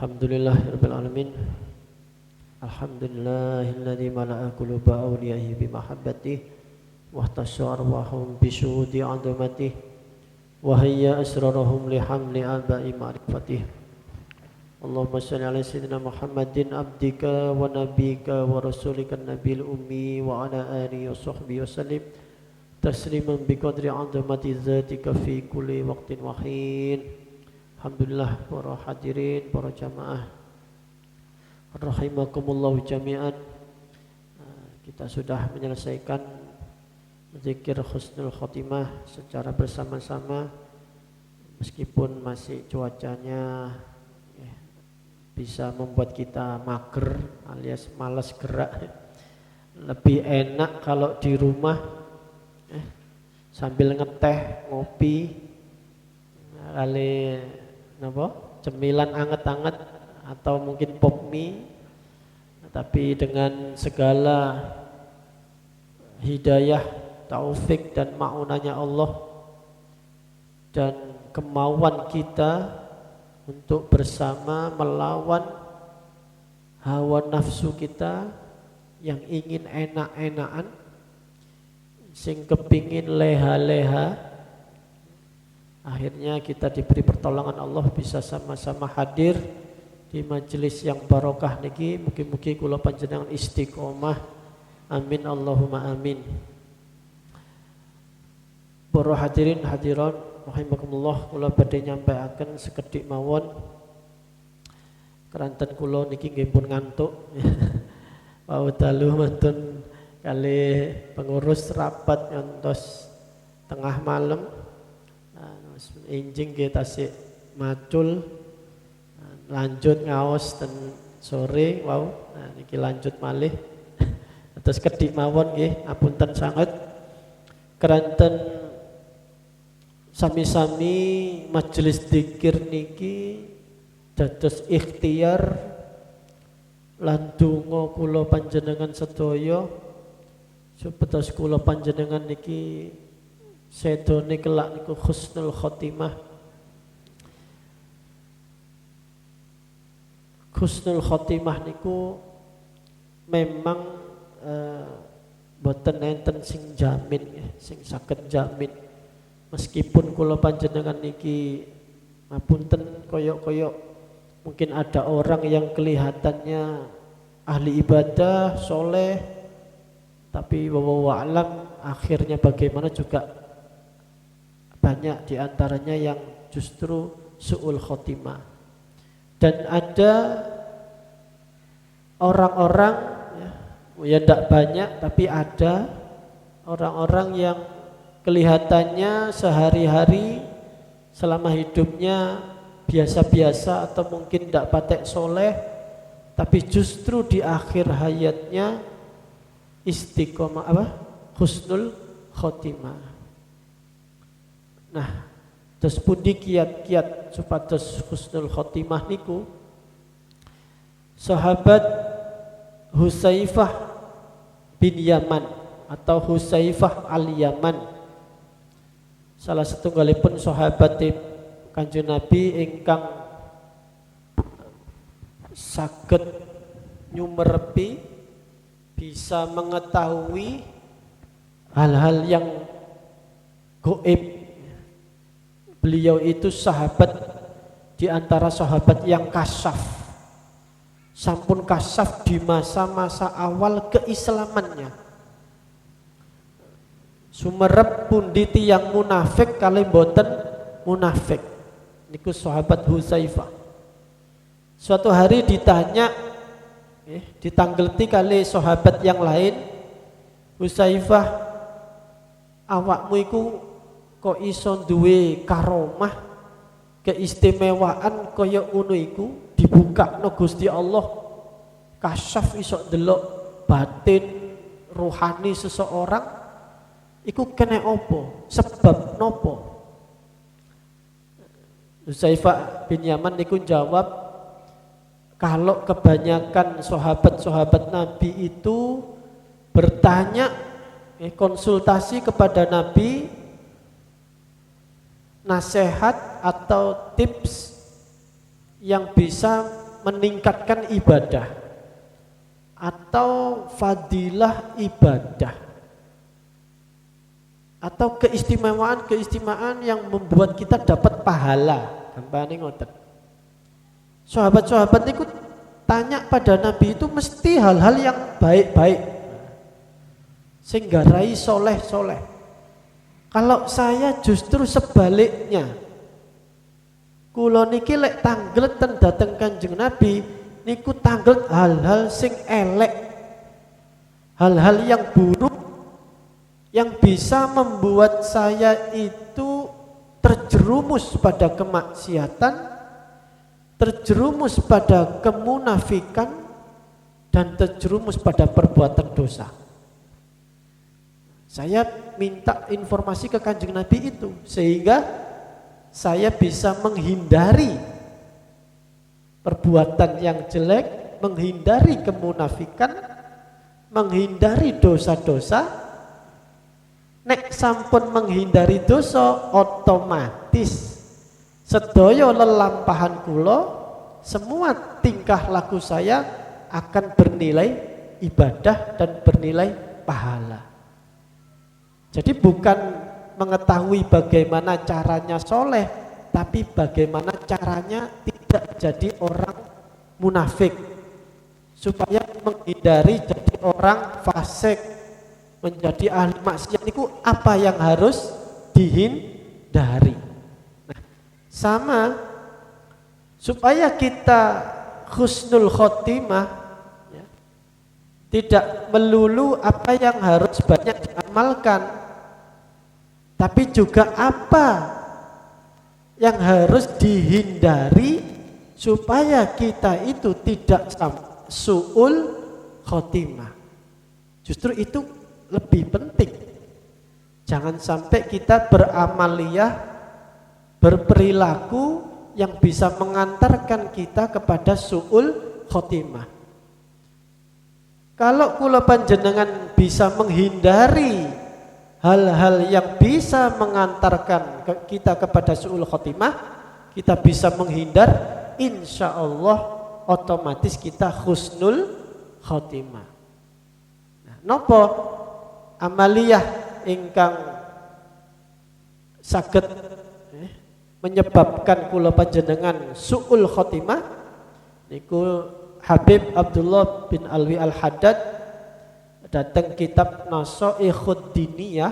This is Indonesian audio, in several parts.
Alhamdulillahirabbil alamin. Alhamdulillahilladzi mala'a quluba awliyaihi bi mahabbatihi wa ihtasha arwahum bi syuhudi 'azamatihi wa hayya asrarahum li hamli aba'i ma'rifatihi. Allahumma shalli ala sayyidina Muhammadin abdika wa nabiyyika wa rasulika nabiyil ummi wa ala alihi wa sahbihi wa sallim tasliman bi qadri 'azamati dzatika fi kulli waqtin wa hin. Alhamdulillah para hadirin, para jamaah rahimakumullah jami'an. Kita sudah menyelesaikan zikir husnul khotimah secara bersama-sama, meskipun masih cuacanya bisa membuat kita mager alias malas gerak. Lebih enak kalau di rumah sambil ngeteh, ngopi, kali cemilan anget-anget atau mungkin pop mie, tapi dengan segala hidayah, taufik dan ma'unanya Allah dan kemauan kita untuk bersama melawan hawa nafsu kita yang ingin enak-enakan, sing kepingin leha-leha. Akhirnya kita diberi pertolongan Allah bisa sama-sama hadir di majelis yang barokah niki. Mugi-mugi kula panjenengan istiqomah. Amin Allahumma amin. Para hadirin hadirat rahimakumullah, kula badhe nyampaiaken sekedhik mawon. Keranten kula niki nggih pun ngantuk. Wau dalu mantun kali pengurus rapat ngantos tengah malam. Injing kita tasik macul, lanjut ngaos dan sore, wow, niki lanjut malih. Terus kedik mawon nggih, apunten sanget. Keranten sami-sami majelis dzikir niki dados ikhtiar lan donga kula panjenengan sedaya supados kula panjenengan niki sedone kelak niku husnul khotimah. Husnul khotimah niku memang boten enten sing jamin ya, sing saged jamin. Meskipun kula panjenengan niki ngapunten koyok-koyok mungkin ada orang yang kelihatannya ahli ibadah, soleh, tapi wallahu a'lam akhirnya bagaimana juga banyak diantaranya yang justru su'ul khotimah. Dan ada orang-orang ya tidak banyak, tapi ada orang-orang yang kelihatannya sehari-hari selama hidupnya biasa-biasa atau mungkin tidak patek soleh, tapi justru di akhir hayatnya istiqomah husnul khotimah. Nah, terus pundi kiat-kiat supados husnul khotimah niku? Sahabat Husaifah bin Yaman atau Husaifah al-Yaman, salah satunggalipun sahabat Kanjeng Nabi ingkang saged nyumerepi, bisa mengetahui hal-hal yang gaib. Beliau itu sahabat di antara sahabat yang kasaf, sampun kasaf di masa-masa awal keislamannya. Sumerep pundi tiyang munafik kali mboten munafik. Niku sahabat Husaifah. Suatu hari ditanya, ditanggelti kali sahabat yang lain, Husaifah, awakmu iku kok iso duwe karomah keistimewaan kaya ngono iku, dibukakno Gusti Allah, kasyaf iso ndelok batin rohani seseorang, iku kene opo, sebab nopo? Husaifah bin Yaman niku jawab, kalau kebanyakan sahabat-sahabat Nabi itu bertanya, konsultasi kepada Nabi, nasihat atau tips yang bisa meningkatkan ibadah atau fadilah ibadah atau keistimewaan yang membuat kita dapat pahala. Gampangane ngoten. Sahabat-sahabat niku tanya pada Nabi itu mesti hal-hal yang baik-baik, sehingga rai soleh-soleh. Kalau saya justru sebaliknya, kula niki lek tanglet ten dateng Kanjeng Nabi niku tanglet hal-hal sing elek, hal-hal yang buruk yang bisa membuat saya itu terjerumus pada kemaksiatan, terjerumus pada kemunafikan, dan terjerumus pada perbuatan dosa. Saya minta informasi ke Kanjeng Nabi itu sehingga saya bisa menghindari perbuatan yang jelek, menghindari kemunafikan, menghindari dosa-dosa. Nek sampun menghindari dosa, otomatis sedaya lelampahan kula, semua tingkah laku saya akan bernilai ibadah dan bernilai pahala. Jadi bukan mengetahui bagaimana caranya soleh, tapi bagaimana caranya tidak jadi orang munafik, supaya menghindari jadi orang fasik, menjadi ahli maksiat itu apa yang harus dihindari. Nah, sama supaya kita husnul khotimah, ya, tidak melulu apa yang harus banyak diamalkan, tapi juga apa yang harus dihindari supaya kita itu tidak su'ul khotimah. Justru itu lebih penting. Jangan sampai kita beramaliyah, berperilaku yang bisa mengantarkan kita kepada su'ul khotimah. Kalau kula panjenengan bisa menghindari hal-hal yang bisa mengantarkan kita kepada su'ul khotimah, kita bisa menghindar, insya Allah otomatis kita husnul khotimah. Nah, nopo amaliyah ingkang saged menyebabkan kula panjenengan su'ul khotimah niku Habib Abdullah bin Alwi Al-Haddad datang kitab Nasaikhud Diniyah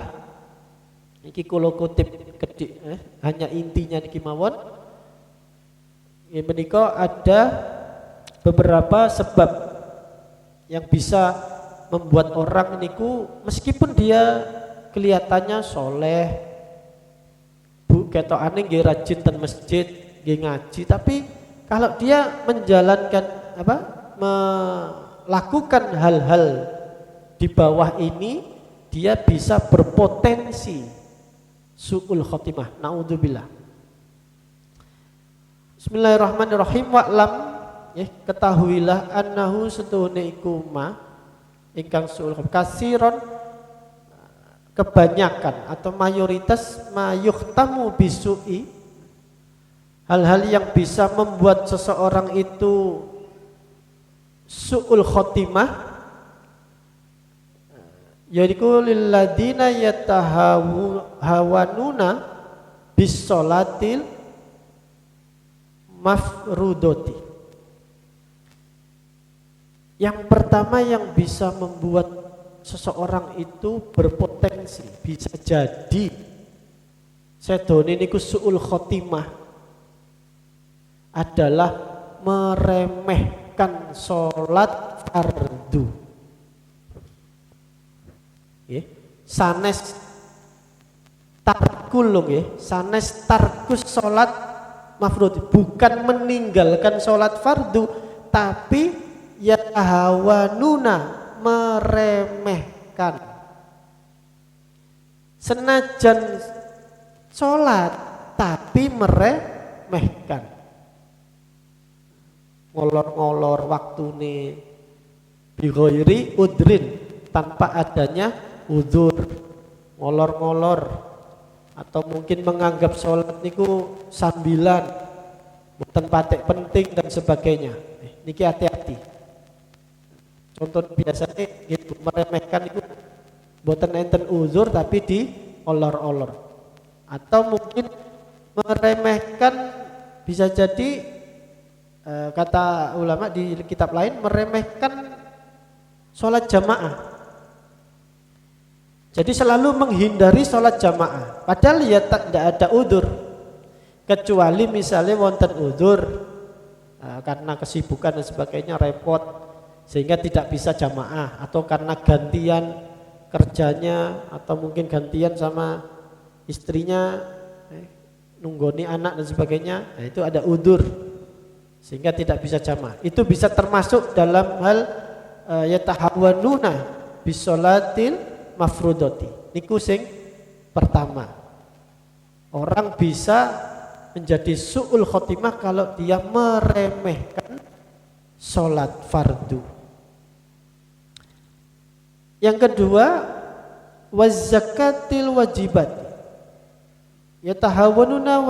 niki kula kutip kedik hanya intinya niki mawon. Menika ada beberapa sebab yang bisa membuat orang niku meskipun dia kelihatannya soleh, ketokane nggih rajin ten masjid, nggih ngaji, tapi kalau dia menjalankan melakukan hal-hal di bawah ini, dia bisa berpotensi su'ul khotimah. Naudzubillah. Bismillahirrahmanirrahim. Wa'lam, ketahuilah annahu setuhune iku ma ingkang su'ul kasiron, kebanyakan atau mayoritas mayuhtamu bisu'i, hal-hal yang bisa membuat seseorang itu su'ul khotimah, yaitu lilladina yatahawanuna bisolatil mafrudoti. Yang pertama yang bisa membuat seseorang itu berpotensi bisa jadi sedone niku su'ul khotimah adalah meremehkan sholat fardu. Sanes tarkul sanes tarkus sholat mafrud, bukan meninggalkan sholat fardu, tapi yatahawanuna, meremehkan. Senajan sholat tapi meremehkan, ngolor-ngolor waktune bighairi udrin, tanpa adanya udzur, ngolor-ngolor, atau mungkin menganggap sholat niku sambilan, bukan patek penting dan sebagainya. niki hati-hati. Contoh biasanya gitu, meremehkan itu boten enten uzur tapi di olor-olor. Atau mungkin meremehkan bisa jadi kata ulama di kitab lain meremehkan sholat jamaah. Jadi selalu menghindari sholat jamaah. Padahal ya tidak ada udzur. Kecuali misalnya wonten udzur karena kesibukan dan sebagainya repot sehingga tidak bisa jamaah, atau karena gantian kerjanya, atau mungkin gantian sama istrinya nunggoni anak dan sebagainya. Nah, itu ada udzur sehingga tidak bisa jamaah. Itu bisa termasuk dalam hal yatahawwanuna bisolatil mafrudoti. Niku sing pertama. Orang bisa menjadi su'ul khotimah kalau dia meremehkan sholat fardu. Yang kedua, wazakatil wajibat. Yatahawwanuna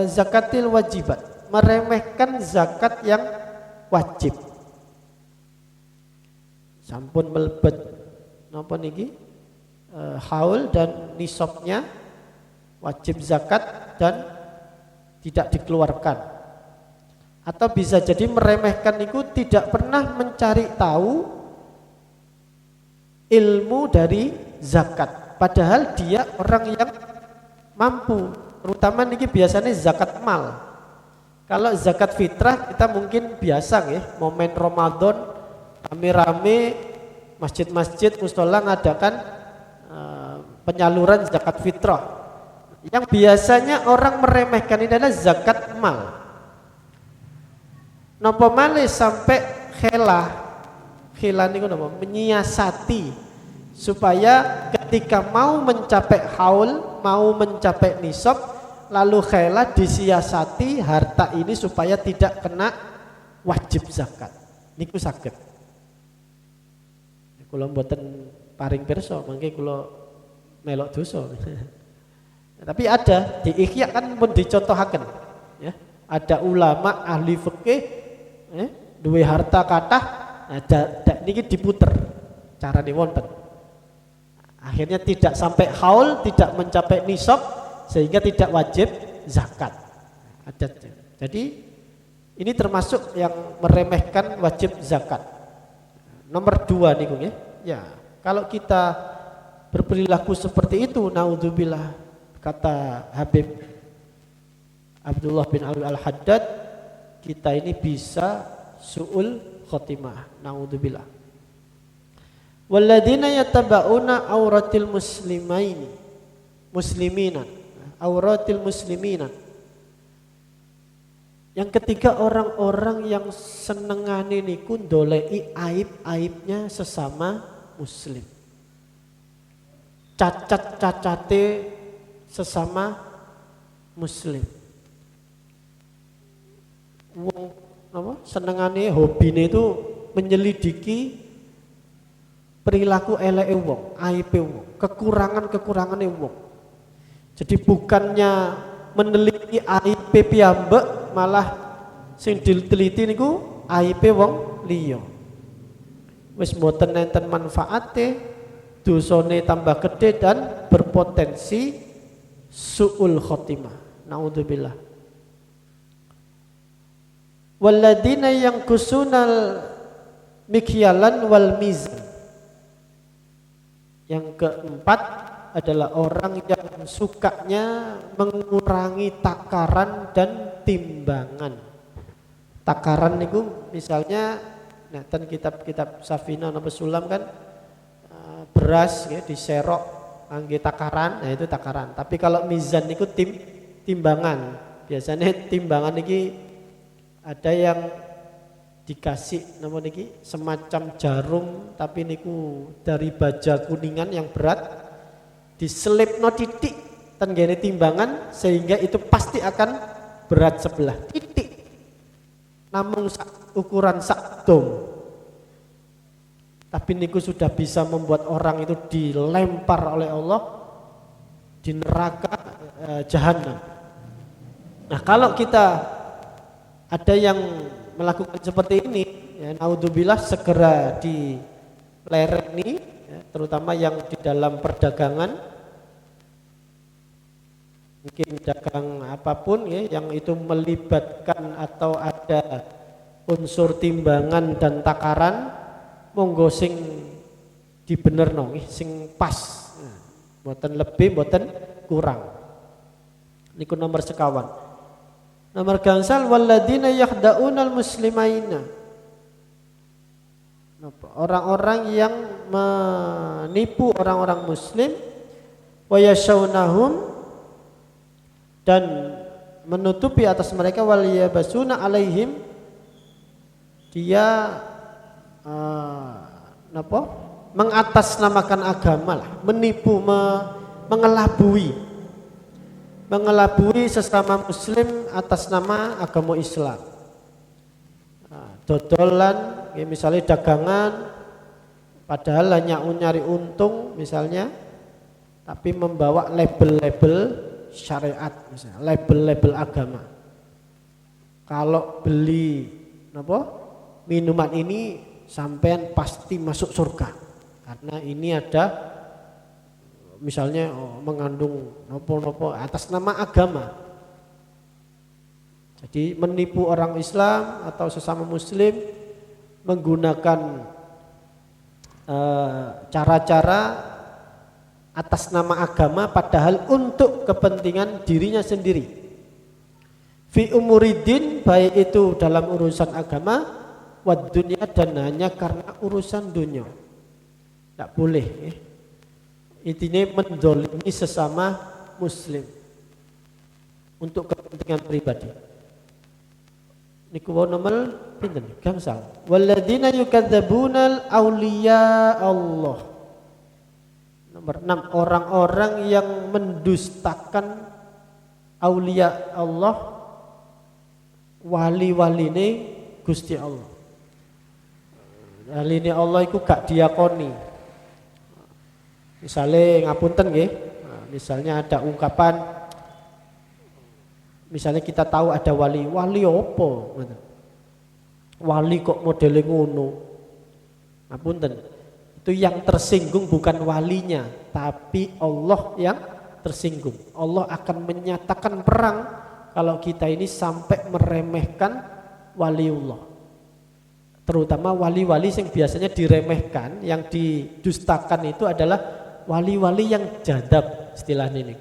zakatil wajibat. Meremehkan zakat yang wajib. Sampun melebet napa niki haul dan nisabnya wajib zakat dan tidak dikeluarkan. Atau bisa jadi meremehkan itu tidak pernah mencari tahu ilmu dari zakat, padahal dia orang yang mampu. Terutama niki biasanya zakat mal. Kalau zakat fitrah kita mungkin biasa ya, momen Ramadan rame-rame masjid-masjid mustola ngadakan penyaluran zakat fitrah. Yang biasanya orang meremehkan ini adalah zakat mal. Napa malih sampai khilah niku napa menyiasati supaya ketika mau mencapai haul, mau mencapai nisab, lalu khilah disiasati harta ini supaya tidak kena wajib zakat. Niku saged. Kula mboten paring pirsa, mangke kula melok dosa. Tapi ada di Ihya kan pun dicontohaken ya. Ada ulama ahli fikih duwe harta kathah, niki diputer carane wonten. Akhirnya tidak sampai haul, tidak mencapai nisab sehingga tidak wajib zakat. Ada. Jadi ini termasuk yang meremehkan wajib zakat. Nomor 2 niku ya. Ya, kalau kita berperilaku seperti itu, naudzubillah, kata Habib Abdullah bin Alwi Al-Haddad, kita ini bisa su'ul khotimah, naudzubillah. Walladzina yataba'una auratil muslimina, auratil muslimina. Yang ketiga, orang-orang yang senengane niku ndoleki aib-aibnya sesama muslim. Cacat-cacate sesama muslim. Wong apa? Senengane hobine itu menyelidiki perilaku eleke wong, aibe wong, kekurangan-kekurangane wong. Jadi bukannya meneliti aib piyambak, malah sing diteliti niku aibe wong liya. Wis mboten enten manfaate, dosane tambah gede dan berpotensi su'ul khotimah. Naudzubillah. Walladzina yanqusunal mikyalan wal mizan. Yang keempat adalah orang yang sukanya mengurangi takaran dan timbangan. Takaran niku misalnya neten kitab-kitab Safina napa Sulam kan beras ya diserok angge takaran, nah itu takaran. Tapi kalau mizan niku timbangan. Biasanya timbangan niki ada yang dikasih nama niki semacam jarum tapi niku dari baja kuningan yang berat, diselipno titik tenggene timbangan sehingga itu pasti akan berat sebelah titik. Namun ukuran sak dom. Tapi niku sudah bisa membuat orang itu dilempar oleh Allah di neraka jahanam. Nah, kalau kita ada yang melakukan seperti ini, ya, naudzubillah segera dilereni, ya, terutama yang di dalam perdagangan, mungkin dagang apapun ya, yang itu melibatkan atau ada unsur timbangan dan takaran, monggo sing dibenerno, sing pas, mboten lebih, mboten kurang. Niku nomor sekawan. Nomor gangsal walladzina yakhda'unal muslimaina. Orang-orang yang menipu orang-orang muslim, wa yashawnahum, dan menutupi atas mereka, wal yabasuna alaihim, dia mengatasnamakan agama lah, menipu, mengelabui sesama muslim atas nama agama Islam. Dodolan, ya misalnya dagangan, padahal hanya nyari untung misalnya, tapi membawa label-label syariat, misalnya label-label agama. Kalau beli minuman ini sampean pasti masuk surga karena ini ada misalnya mengandung nopo-nopo atas nama agama. Jadi menipu orang Islam atau sesama muslim menggunakan cara-cara atas nama agama padahal untuk kepentingan dirinya sendiri. Fi umuridin, baik itu dalam urusan agama, wad dunia, dan hanya karena urusan dunia. Tidak boleh ya. Intinya mendolimi sesama muslim untuk kepentingan pribadi. Niku nomor pinten gangsal. Walladzina yukadzabunal auliya Allah. Nomor 6, orang-orang yang mendustakan aulia Allah, wali-wali ini Gusti Allah. Wali ini Allah itu gak diakoni. Misalnya ngapunten nggih, misalnya ada ungkapan, misalnya kita tahu ada wali opo, wali kok modelnya ngono, ngapunten, itu yang tersinggung bukan walinya, tapi Allah yang tersinggung. Allah akan menyatakan perang kalau kita ini sampai meremehkan waliullah, terutama wali-wali yang biasanya diremehkan, yang didustakan itu adalah wali-wali yang jadab, istilahnya ini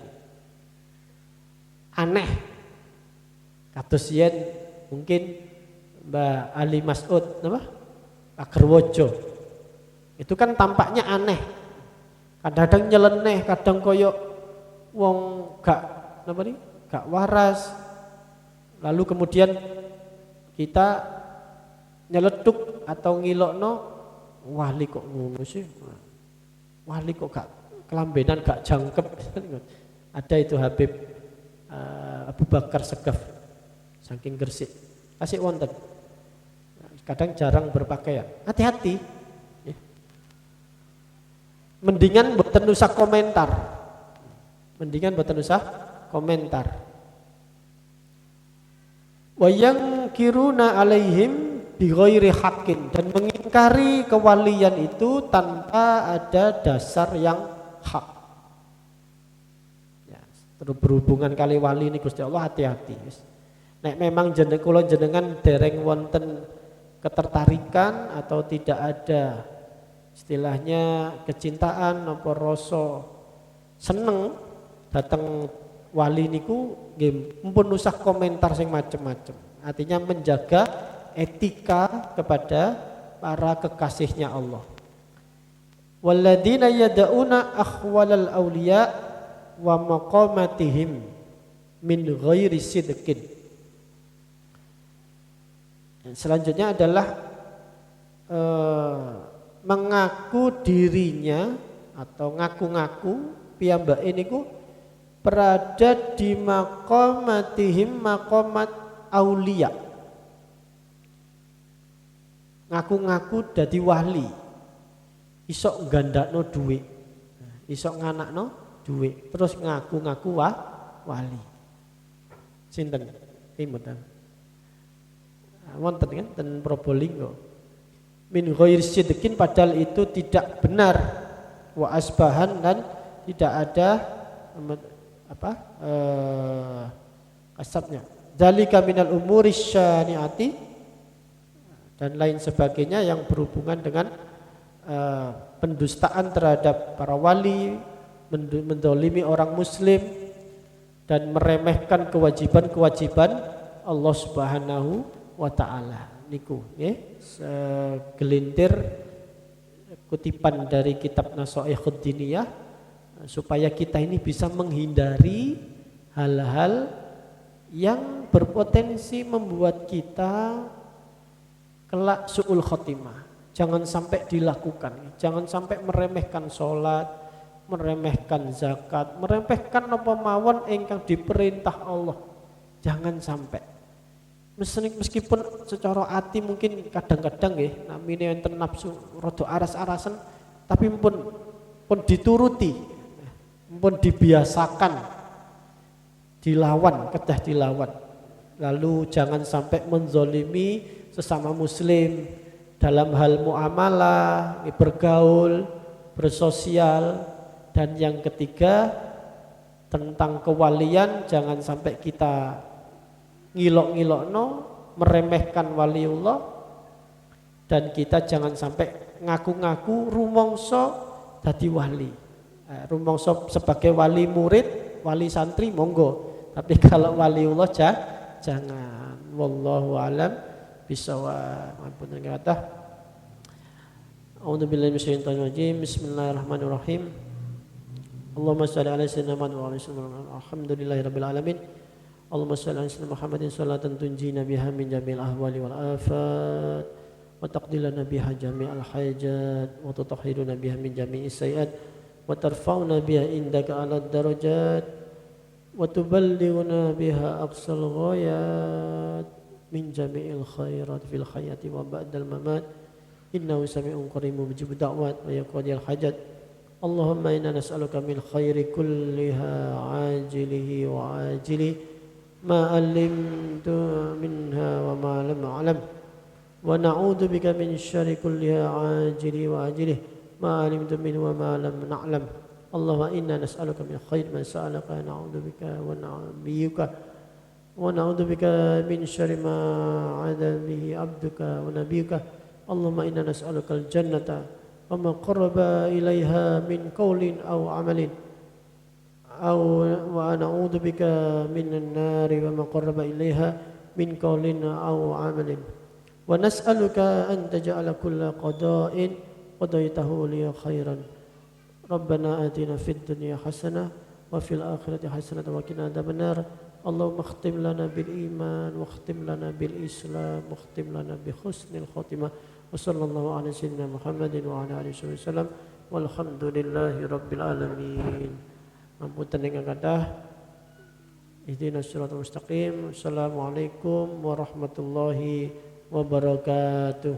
aneh. Kados yen mungkin Mbak Ali Mas'ud Pak Gerwojo itu kan tampaknya aneh, kadang-kadang nyeleneh, kadang koyok wong gak waras, lalu kemudian kita nyeletuk atau ngilokno, wali kok ngono sih, wali kok gak kelambenan, gak jangkep. Ada itu Habib Abu Bakar Segaf saking Gresik, kasih wonten, kadang jarang berpakaian, hati-hati. Mendingan mboten usah komentar, wayang kiruna alaihim bighairi haqqin, dan mengingkari kewalian itu tanpa ada dasar yang hak. Ya, terus berhubungan kali wali ini Gusti Allah, hati-hati. Nek memang kula jenengan dereng wonten ketertarikan atau tidak ada istilahnya kecintaan apa rasa seneng datang wali niku nggih mumpun usah komentar sing macem-macem. Artinya menjaga etika kepada para kekasihnya Allah. Walladzina yad'una akhwalal auliya wa maqamatihim min ghairi sidqin. Selanjutnya adalah mengaku dirinya atau ngaku-ngaku piyambake niku berada di maqamatihim, maqamat aulia. Ngaku-ngaku dadi wali, isok gandakno dhuwit, isok nganakno dhuwit, terus ngaku-ngaku wali. Sinten? Imut. wonten kan ten Probolinggo. Min ghairi sidqin, padahal itu tidak benar, wa asbahan, dan tidak ada kasabnya. Dzalika minal umuri syani'ati, dan lain sebagainya yang berhubungan dengan pendustaan terhadap para wali, mendolimi orang muslim, dan meremehkan kewajiban-kewajiban Allah Subhanahu wa ta'ala. Niku nggih segelintir kutipan dari kitab Nashaikhud Diniyah, supaya kita ini bisa menghindari hal-hal yang berpotensi membuat kita kelak su'ul khotimah. Jangan sampai dilakukan, jangan sampai meremehkan sholat, meremehkan zakat, meremehkan apa mawon ingkang diperintah Allah. Jangan sampai. Meskipun secara hati mungkin kadang-kadang nggih namine enten nafsu rada aras-arasen, tapi pun dituruti, pun dibiasakan, dilawan, kedah dilawan. Lalu jangan sampai menzolimi sesama muslim dalam hal muamalah, bergaul, bersosial. Dan yang ketiga tentang kewalian, jangan sampai kita ngilok-ngilokno, meremehkan waliullah, dan kita jangan sampai ngaku-ngaku rumangsa dadi wali. Rumangsa sebagai wali murid, wali santri monggo, tapi kalau waliullah jangan. Wallahu alam bisawab. Ampun kata. A'udzubillahi minasyaitonir rajim. Bismillahirrahmanirrahim. Allahumma shalli ala sayyidina Muhammad wa ala alihi. Alhamdulillahirabbil alamin. Allahumma shalli ala sayyidina Muhammadin salatan tunjina biha min jami'il ahwali wal afat wa taqdilana biha jami'al hajat wa tutahhiruna biha min jami'is sayyi'at wa tarfa'una biha indaka 'alad darajat wa tuballighuna biha aqsal ghayat min jami'il khairat fil hayati wa ba'dal mamat innahu sami'un qaribun mujibud da'wat wa yaqdil hajat. Allahumma inna nas'aluka min khairi kulliha ajilihi wa ajilihi ma 'allimtu minha wa ma lam a'lam wa na'udzu bika min syarri kulliha ajilihi wa ajilihi ma 'alimtu minhu wa ma lam na'lam. Allahumma inna nas'aluka min khairi ma sa'alaka na'udzu bika wa na'biyuka wa na'udzu bika min syarri ma 'adza bihi 'abduka wa nabiyuka. Allahumma inna nas'aluka al-jannata wa ma qarraba ilaiha min qawlin aw 'amalin wa na'udzu bika minan nari wa ma qarraba ilaiha min qawlin aw 'amalin wa nas'aluka an taj'ala kulla qada'in qadaitahu li khairan. Rabbana atina fid dunya hasanah wa fil akhirati hasanah wa qina adzabannar. Allahumma khtim lana bil iman wa khtim lana bil islam wa khtim lana bi husnil khotimah. Wa sallallahu ala sayyidina Muhammadin wa ala alihi wasallam walhamdulillahi rabbil alamin. Ampun ingkang kathah. Ihdinas siratal mustaqim. Assalamualaikum warahmatullahi wabarakatuh.